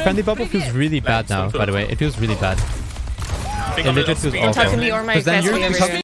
friendly bubble feels really bad now, by the way. It feels really bad. It legit feels awful. Talk to me or my Because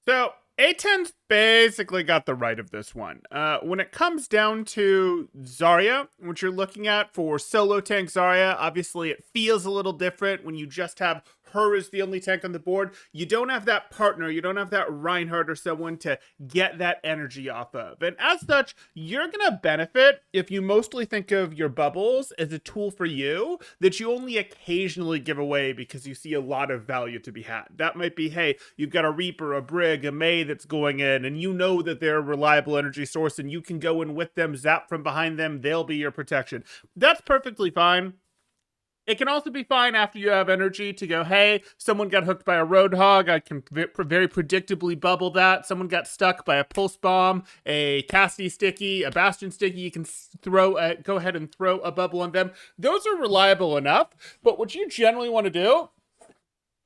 So A10's basically got the right of this one. When it comes down to Zarya, what you're looking at for solo tank Zarya, obviously it feels a little different when you just have her as the only tank on the board. You don't have that partner, you don't have that Reinhardt or someone to get that energy off of. And as such, you're gonna benefit if you mostly think of your bubbles as a tool for you that you only occasionally give away because you see a lot of value to be had. That might be, hey, you've got a Reaper, a Brig, a Mei that's going in, and you know that they're a reliable energy source and you can go in with them, zap from behind them, they'll be your protection. That's perfectly fine. It can also be fine after you have energy to go, hey, someone got hooked by a Roadhog. I can very predictably bubble that. Someone got stuck by a Pulse Bomb, a Cassidy Sticky, a Bastion Sticky. You can go ahead and throw a bubble on them. Those are reliable enough, but what you generally want to do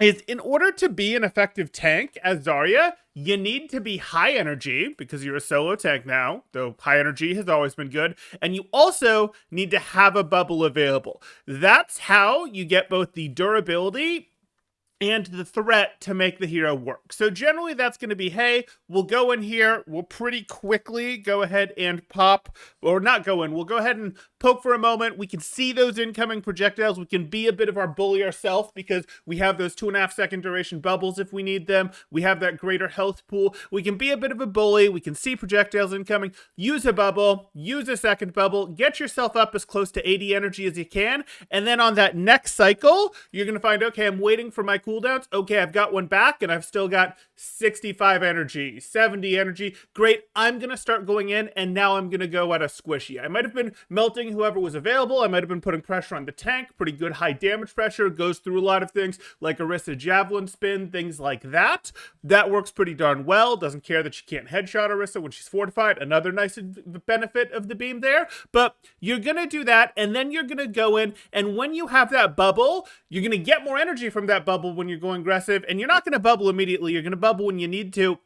is, in order to be an effective tank as Zarya, you need to be high energy because you're a solo tank now, though high energy has always been good. And you also need to have a bubble available. That's how you get both the durability and the threat to make the hero work. So generally that's going to be, hey, we'll go in here, we'll pretty quickly go ahead and pop, or not go in, we'll go ahead and poke for a moment. We can see those incoming projectiles. We can be a bit of our bully ourselves because we have those 2.5 second duration bubbles if we need them. We have that greater health pool. We can be a bit of a bully. We can see projectiles incoming. Use a bubble, use a second bubble, get yourself up as close to 80 energy as you can. And then on that next cycle, you're going to find, okay, I'm waiting for my cooldowns. Okay, I've got one back and I've still got 65 energy, 70 energy. Great. I'm going to start going in and now I'm going to go at a squishy. I might have been melting whoever was available. I might have been putting pressure on the tank, pretty good high damage pressure, goes through a lot of things like Orisa Javelin Spin, things like that. That works pretty darn well. Doesn't care that you can't headshot Orisa when she's fortified. Another nice benefit of the beam there. But you're going to do that and then you're going to go in, and when you have that bubble, you're going to get more energy from that bubble when you're going aggressive, and you're not going to bubble immediately. You're going to bubble when you need to.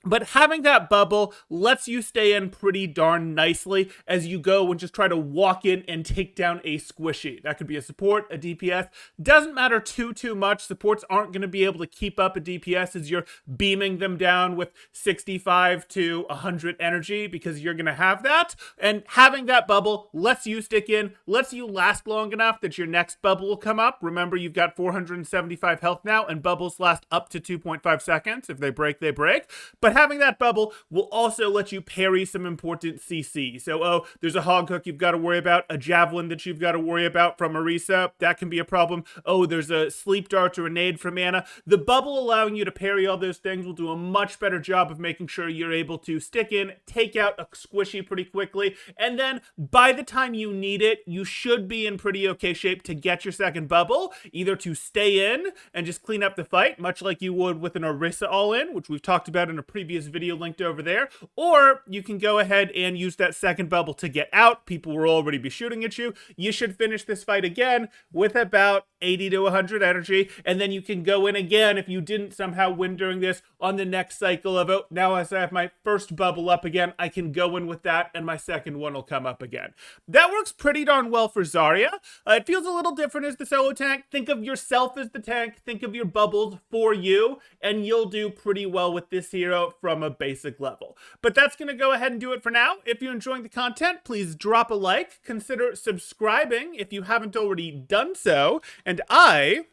But having that bubble lets you stay in pretty darn nicely as you go and just try to walk in and take down a squishy. That could be a support, a DPS. Doesn't matter too much. Supports aren't going to be able to keep up a DPS as you're beaming them down with 65 to 100 energy because you're going to have that. And having that bubble lets you stick in, lets you last long enough that your next bubble will come up. Remember, you've got 475 health now, and bubbles last up to 2.5 seconds. If they break, they break. But having that bubble will also let you parry some important CC. So, oh, there's a hog hook you've got to worry about, a javelin that you've got to worry about from Orisa. That can be a problem. Oh, there's a sleep dart or a nade from Ana. The bubble allowing you to parry all those things will do a much better job of making sure you're able to stick in, take out a squishy pretty quickly, and then by the time you need it, you should be in pretty okay shape to get your second bubble, either to stay in and just clean up the fight, much like you would with an Orisa all-in, which we've talked about in a previous video linked over there, or you can go ahead and use that second bubble to get out. People will already be shooting at you. You should finish this fight again with about 80 to 100 energy, and then you can go in again if you didn't somehow win during this on the next cycle of, oh, now as I have my first bubble up again, I can go in with that and my second one will come up again. That works pretty darn well for Zarya. It feels a little different as the solo tank. Think of yourself as the tank, think of your bubbles for you, and you'll do pretty well with this hero from a basic level. But that's going to go ahead and do it for now. If you're enjoying the content, please drop a like, consider subscribing if you haven't already done so, and I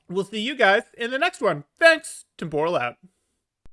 will see you guys in the next one. Thanks. Temporal out.